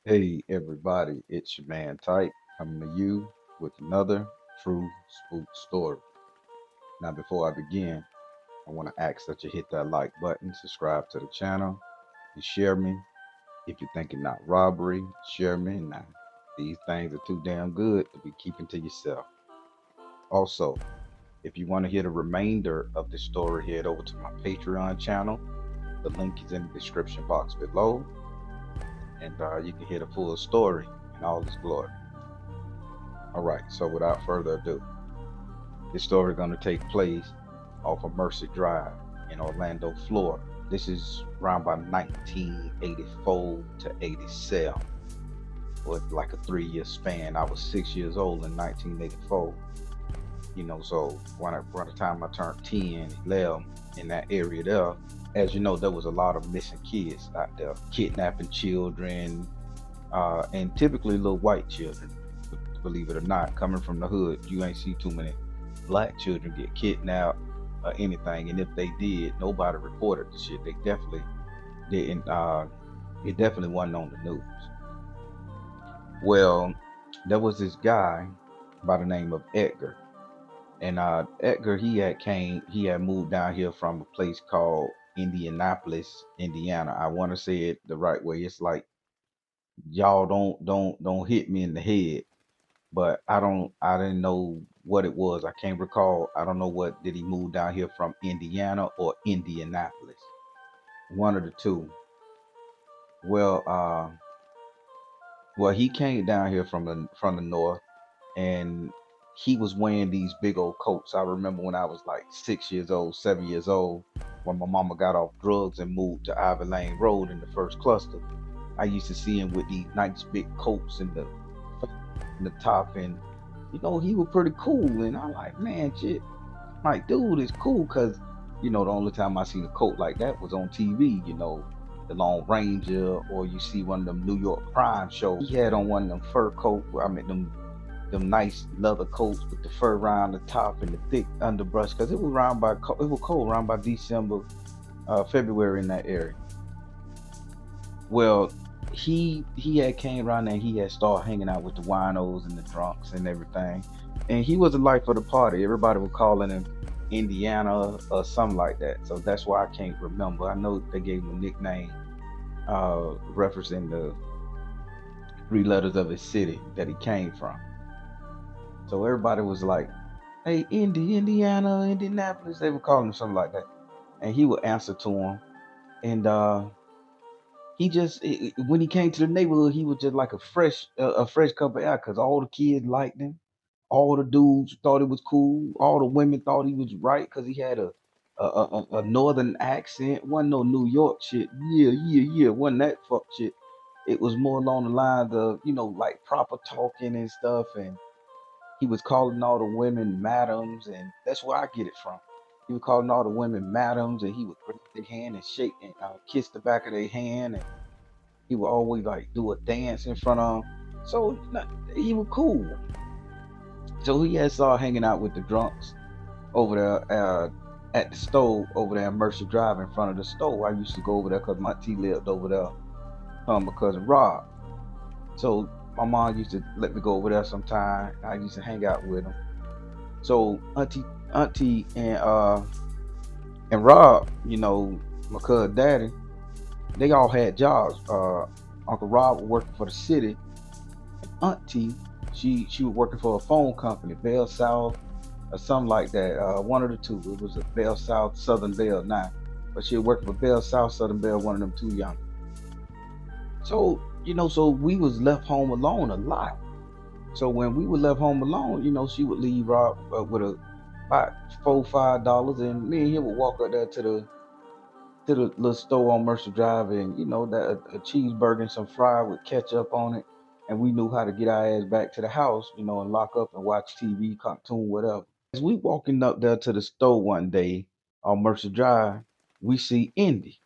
Hey everybody, it's your man Type coming to you with another true spook story. Now, before I begin, I want to ask that you hit that like button, subscribe to the channel, and share me. If you're thinking not robbery, share me. Now, these things are too damn good to be keeping to yourself. Also, if you want to hear the remainder of the story, head over to my Patreon channel. The link is in the description box below, and you can hear the full story in all its glory. All right, so without further ado, this story is going to take place off of Mercy Drive in Orlando, Florida. This is around by 1984 to 87, with like a 3 year span. I was 6 years old in 1984, so when the time I turned 10, 11 in that area there, as you know, there was a lot of missing kids out there, kidnapping children, and typically little white children. Believe it or not, coming from the hood, you ain't see too many black children get kidnapped or anything. And if they did, nobody reported the shit. They definitely didn't. It definitely wasn't on the news. Well, there was this guy by the name of Edgar, and Edgar he had moved down here from a place called Indianapolis, Indiana. I want to say it the right way. It's like y'all don't hit me in the head, but I didn't know what it was. I can't recall. I don't know what did he move down here from Indiana or Indianapolis. One of the two. Well, he came down here from the north, and he was wearing these big old coats. I remember when I was like 6 years old, 7 years old, when my mama got off drugs and moved to Ivy Lane Road in the first cluster. I used to see him with these nice big coats and the top, and he was pretty cool. And I'm like, man, shit, like, dude is cool, because the only time I seen a coat like that was on TV. The Lone Ranger, or you see one of them New York crime shows. He had on one of them fur coat. I mean, them nice leather coats with the fur around the top and the thick underbrush, because it was cold around by December, February in that area. Well, he had came around there, and he had started hanging out with the winos and the drunks and everything. And he was the life of the party. Everybody was calling him Indiana or something like that. So that's why I can't remember. I know they gave him a nickname, referencing the three letters of his city that he came from. So everybody was like, "Hey, Indiana, Indianapolis." They were calling him something like that. And he would answer to him. And he just when he came to the neighborhood, he was just like a fresh cup of air, because all the kids liked him, all the dudes thought it was cool, all the women thought he was right, because he had a northern accent. Wasn't no New York shit. Yeah, yeah, yeah. Wasn't that fuck shit. It was more along the lines of, like proper talking and stuff. And he was calling all the women madams, and that's where I get it from. He was calling all the women madams, and he would grab their hand and shake and kiss the back of their hand, and he would always like do a dance in front of 'em. So he was cool. So he had started hanging out with the drunks over there, at the stove over there in Mercer Drive in front of the stove. I used to go over there because my T lived over there, my cousin Rob. So my mom used to let me go over there sometime. I used to hang out with him. So auntie and Rob, my cousin daddy, they all had jobs. Uncle Rob was working for the city. Auntie, she was working for a phone company, Bell South or something like that. One of the two. It was a Bell South, Southern Bell now, but she was working for Bell South, Southern Bell, one of them two young. So so we was left home alone a lot. So when we were left home alone, she would leave Rob with about $4, $5, and me and him would walk up there to the little store on Mercer Drive, and that a cheeseburger and some fry with ketchup on it, and we knew how to get our ass back to the house, and lock up and watch TV, cartoon, whatever. As we walking up there to the store one day on Mercer Drive, we see Indy.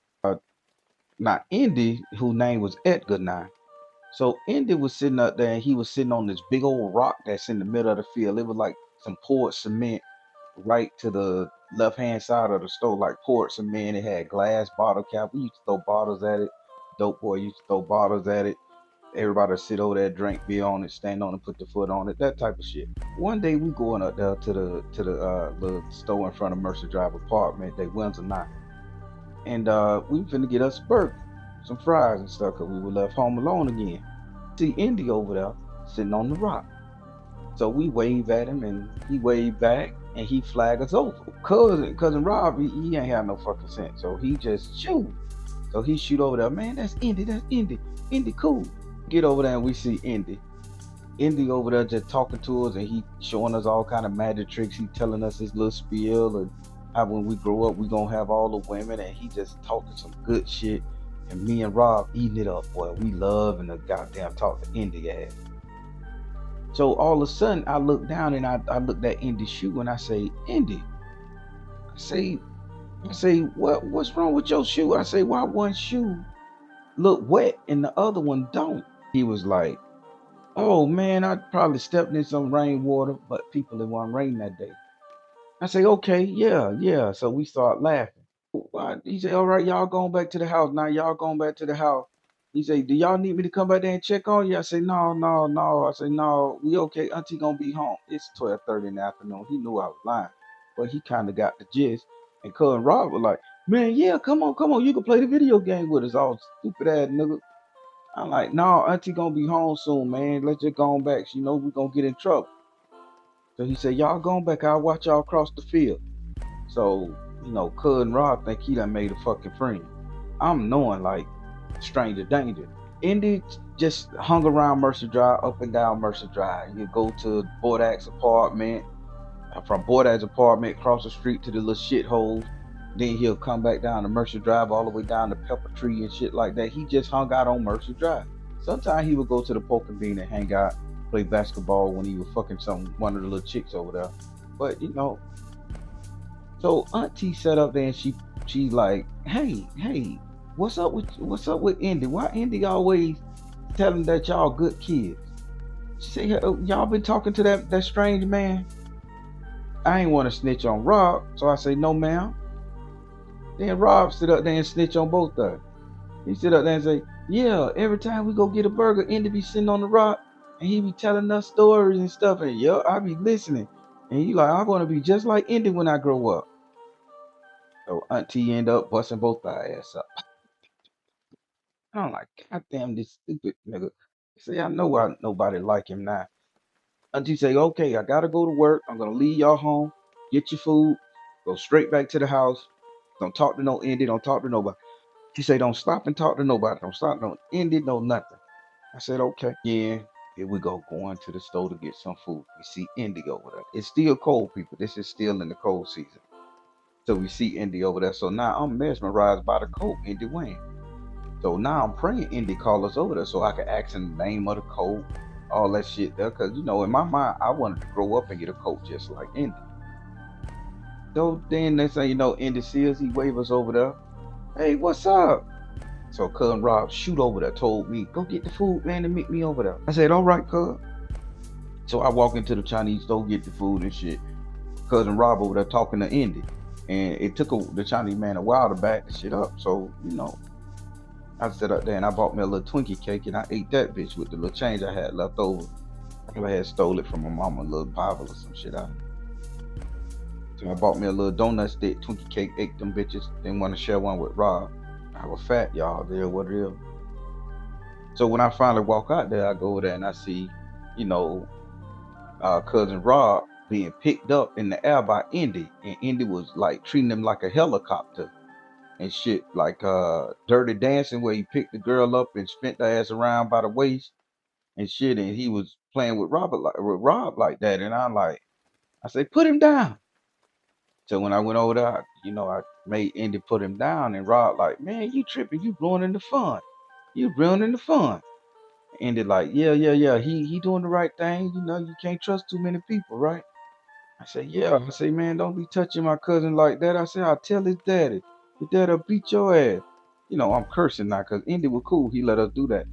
Now Indy, whose name was Edgar now. So Indy was sitting up there, and he was sitting on this big old rock that's in the middle of the field. It was like some poured cement right to the left hand side of the store, like poured cement. It had glass bottle cap. We used to throw bottles at it. Dope boy used to throw bottles at it. Everybody sit over there, drink beer on it, stand on it, put the foot on it, that type of shit. One day we going up there to the little store in front of Mercer Drive apartment, they Wednesday night. And we finna get us a burger, some fries and stuff, cause we were left home alone again. See Indy over there sitting on the rock. So we wave at him and he waved back and he flagged us over. Cousin Rob, he ain't have no fucking sense. So he just shoot. So he shoot over there, man, that's Indy, that's Indy. Indy cool. Get over there and we see Indy. Indy over there just talking to us and he showing us all kind of magic tricks. He telling us his little spiel and how when we grow up we gonna have all the women, and he just talking some good shit. And me and Rob eating it up, boy. We loving the goddamn talk to Indy ass. So all of a sudden I look down and I looked at Indy's shoe and I say, Indy, I say, what's wrong with your shoe? I say, why one shoe look wet and the other one don't? He was like, oh man, I probably stepped in some rainwater, but people, it wasn't rain that day. I say, okay, yeah, yeah. So we start laughing. He said, all right, y'all going back to the house. Now y'all going back to the house. He said, do y'all need me to come back there and check on you? I say, no, no, no. I say, no, we okay. Auntie gonna be home. It's 12:30 in the afternoon. He knew I was lying, but he kind of got the gist. And cousin Rob was like, man, yeah, come on, come on. You can play the video game with us, all stupid ass nigga. I'm like, no, Auntie gonna be home soon, man. Let's just go on back. She know we gonna get in trouble. So he said, y'all going back. I'll watch y'all across the field. So, cousin Rob think he done made a fucking friend. I'm knowing like stranger danger. Indy just hung around Mercer Drive, up and down Mercer Drive. You go to Bordak's apartment, from Bordak's apartment, across the street to the little shithole. Then he'll come back down to Mercer Drive, all the way down to Pepper Tree and shit like that. He just hung out on Mercer Drive. Sometimes he would go to the Poke and Bean and hang out, play basketball when he was fucking one of the little chicks over there. But so Auntie sat up there and she like, hey, what's up with Indy? Why Indy always telling that y'all good kids? She said, y'all been talking to that strange man? I ain't want to snitch on Rob, so I say, no ma'am. Then Rob sit up there and snitch on both of them. He sit up there and say, yeah, every time we go get a burger, Indy be sitting on the rock and he be telling us stories and stuff, and I be listening. And he like, I want to be just like Indy when I grow up. So Auntie end up busting both our ass up. I'm like, God damn this stupid nigga. See, I know why nobody like him now. Auntie say, okay, I gotta go to work. I'm gonna leave y'all home, get your food, go straight back to the house. Don't talk to no Indy, don't talk to nobody. She say, don't stop and talk to nobody. Don't stop no Indy, no nothing. I said, okay. Yeah, here we go, going to the store to get some food. We see Indy over there. It's still cold, people. This is still in the cold season. So we see Indy over there. So now I'm mesmerized by the coat Indy wearing. So now I'm praying Indy call us over there so I can ask him the name of the coat, all that shit there. Cause in my mind, I wanted to grow up and get a coat just like Indy. So then they say, Indy sees, he wave us over there. Hey, what's up? So cousin Rob shoot over there, told me, go get the food, man, and meet me over there. I said, all right, cuz. So I walk into the Chinese store, get the food and shit. Cousin Rob over there talking to Indy. And it took the Chinese man a while to back the shit up. So, I sat up there and I bought me a little Twinkie cake and I ate that bitch with the little change I had left over. I had stole it from my mama, a little Bible or some shit out. So I bought me a little donut stick, Twinkie cake, ate them bitches. Didn't want to share one with Rob. I was fat, y'all. There, what it is. So when I finally walk out there, I go over there and I see, cousin Rob being picked up in the air by Indy, and Indy was like treating him like a helicopter and shit, like Dirty Dancing, where he picked the girl up and spent her ass around by the waist and shit, and he was playing with Rob like that, and I say, put him down. So when I went over there, I made Indy put him down, and Rob like, man, you tripping, you ruining the fun, you ruining the fun. Indy like, yeah, he doing the right thing, you can't trust too many people, right? I said, yeah. I say, man, don't be touching my cousin like that. I said, I'll tell his daddy. His daddy'll beat your ass. I'm cursing now because Indy was cool. He let us do that.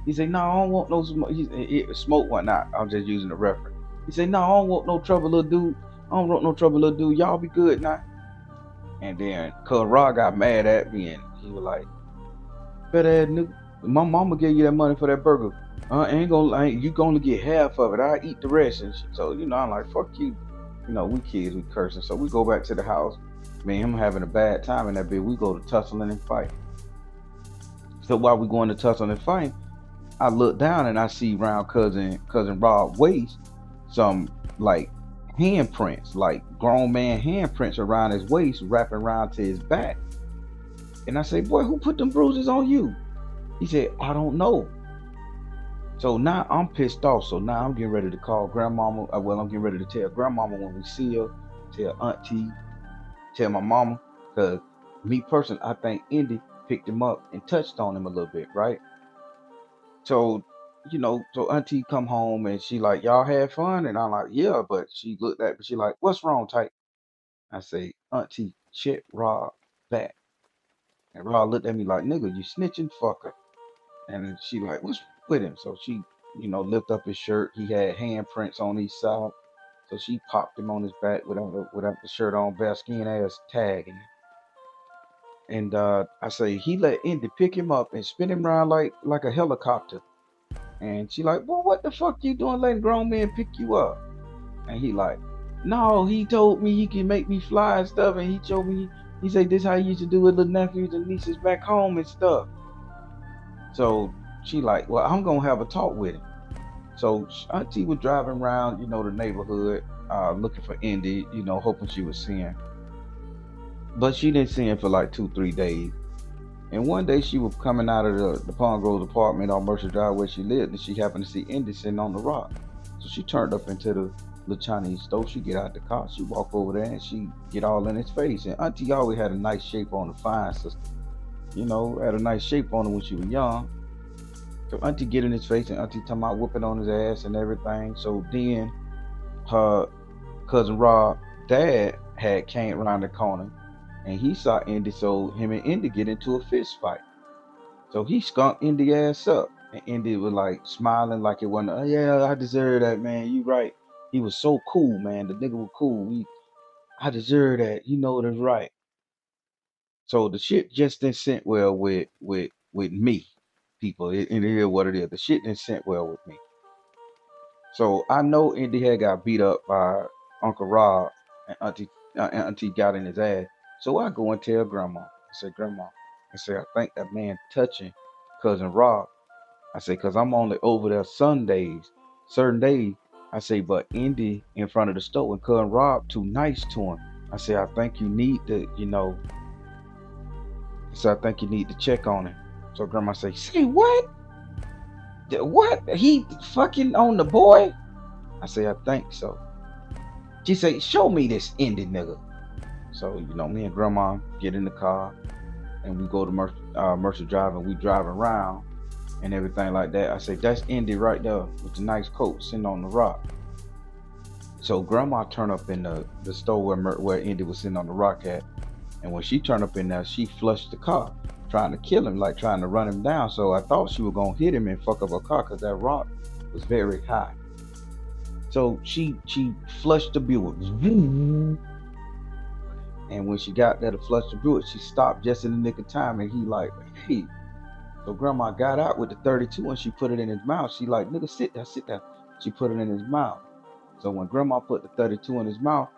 He said, no, I don't want no smoke. Smoke one not. I'm just using the reference. He said, no, I don't want no trouble, little dude. I don't want no trouble, little dude. Y'all be good now. And then cuz Rod got mad at me and he was like, fat ass nigga. My mama gave you that money for that burger. You gonna get half of it. I eat the rest. And she told I'm like, fuck you. We kids, we cursing. So we go back to the house. Me and him having a bad time in that bit. We go to tussling and fight. So while we going to tussle and fight, I look down and I see round cousin Rob waist some like handprints, like grown man handprints around his waist, wrapping around to his back. And I say, boy, who put them bruises on you? He said, I don't know. So now I'm pissed off. So now I'm getting ready to call grandmama. Well, I'm getting ready to tell grandmama when we see her, tell auntie, tell my mama. Because me personally, I think Indy picked him up and touched on him a little bit, right? So, so auntie come home and she like, y'all had fun? And I'm like, yeah, but she looked at me, she like, what's wrong, type? I say, auntie, check Rob back. And Rob looked at me like, nigga, you snitching fucker. And she like, what's with him? So she, lift up his shirt. He had handprints on each side. So she popped him on his back without the shirt on, bare skin ass tagging. And I say he let Indy pick him up and spin him around like a helicopter. And she like, well, what the fuck you doing letting grown men pick you up? And he like, no, he told me he can make me fly and stuff. And he told me, he said, this how he used to do with little nephews and nieces back home and stuff. So she like, well, I'm going to have a talk with him. So auntie was driving around, the neighborhood, looking for Indy, hoping she would see him. But she didn't see him for like 2, 3 days. And one day she was coming out of the Palm Grove apartment on Mercer Drive where she lived, and she happened to see Indy sitting on the rock. So she turned up into the little Chinese store. She get out the car, she walk over there, and she get all in his face. And auntie always had a nice shape on the fine sister. Had a nice shape on her when she was young. So auntie get in his face, and auntie talking about whooping on his ass and everything. So then her cousin Rob dad had came around the corner and he saw Indy, so him and Indy get into a fist fight. So he skunked Indy ass up. And Indy was like smiling like it wasn't, oh yeah, I deserve that, man. You right. He was so cool, man. The nigga was cool. I deserve that. You know that's right. So the shit just didn't sit well with me, people. And it is what it is. The shit didn't sit well with me. So I know Indy had got beat up by Uncle Rob and Auntie got in his ass. So I go and tell Grandma. I say, Grandma, I say, I think that man touching cousin Rob. I say, cause I'm only over there Sundays, certain days. I say, but Indy in front of the store and cousin Rob too nice to him. I say, I think you need to, so I think you need to check on him. So Grandma say what? What? He fucking on the boy? I say, I think so. She say, show me this Indy nigga. So, me and grandma get in the car and we go to Mercer Drive and we drive around and everything like that. I say, that's Indy right there with the nice coat sitting on the rock. So grandma turned up in the store where Indy was sitting on the rock at. And when she turned up in there, she flushed the car, trying to kill him, like trying to run him down. So I thought she was going to hit him and fuck up her car because that rock was very high. So she flushed the Buick. And when she got there to flush the Buick, she stopped just in the nick of time. And he like, hey. So grandma got out with the 32 and she put it in his mouth. She like, nigga, sit there, sit there. She put it in his mouth. So when grandma put the 32 in his mouth,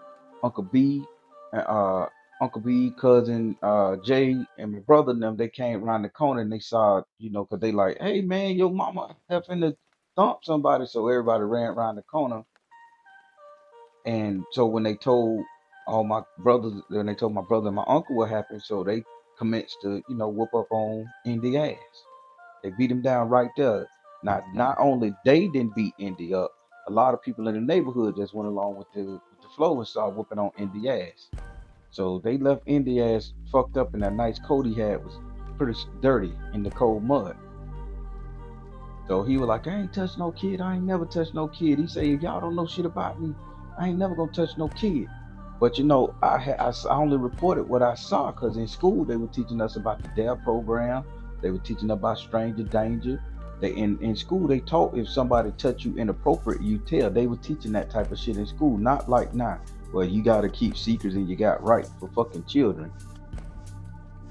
Uncle B, Uncle B, cousin Jay, and my brother and them, they came around the corner and they saw, because they like, hey man, your mama having to thump somebody. So everybody ran around the corner. And so when they told all my brothers, when they told my brother and my uncle what happened, so they commenced to, whoop up on Indy ass. They beat him down right there. Not only they didn't beat Indy up, a lot of people in the neighborhood just went along with the flow and started whooping on Indy ass. So they left Indy ass fucked up, and that nice coat he had was pretty dirty in the cold mud. So he was like, I ain't touched no kid. I ain't never touched no kid. He said, if y'all don't know shit about me, I ain't never gonna touch no kid. But I only reported what I saw because in school they were teaching us about the DARE program. They were teaching about stranger danger. In school they taught if somebody touch you inappropriate, you tell. They were teaching that type of shit in school, not like now, where you gotta keep secrets and you got right for fucking children.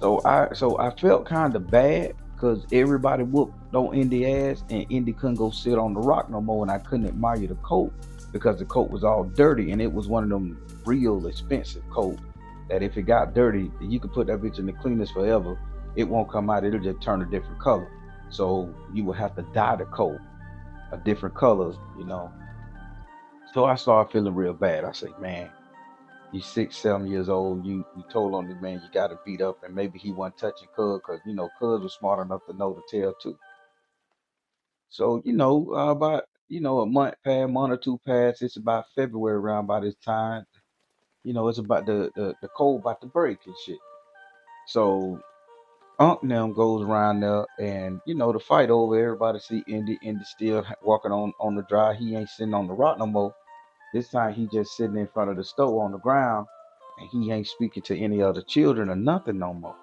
So I felt kind of bad because everybody whooped on Indy ass, and Indy couldn't go sit on the rock no more, and I couldn't admire the coat because the coat was all dirty, and it was one of them real expensive coats that if it got dirty, you could put that bitch in the cleaners forever. It won't come out. It'll just turn a different color. So you would have to dye the coat a different color. So I started feeling real bad. I say, man, you 6, 7 years old. You told on the man you got to beat up, and maybe he wasn't touching Cuz because Cuz was smart enough to know to tell too. So about a month or two passed. It's about February around by this time. It's about the cold about to break and shit. So Unc now goes around there, and the fight over. Everybody see Indy. Indy still walking on the dry. He ain't sitting on the rock no more. This time he just sitting in front of the stove on the ground, and he ain't speaking to any other children or nothing no more.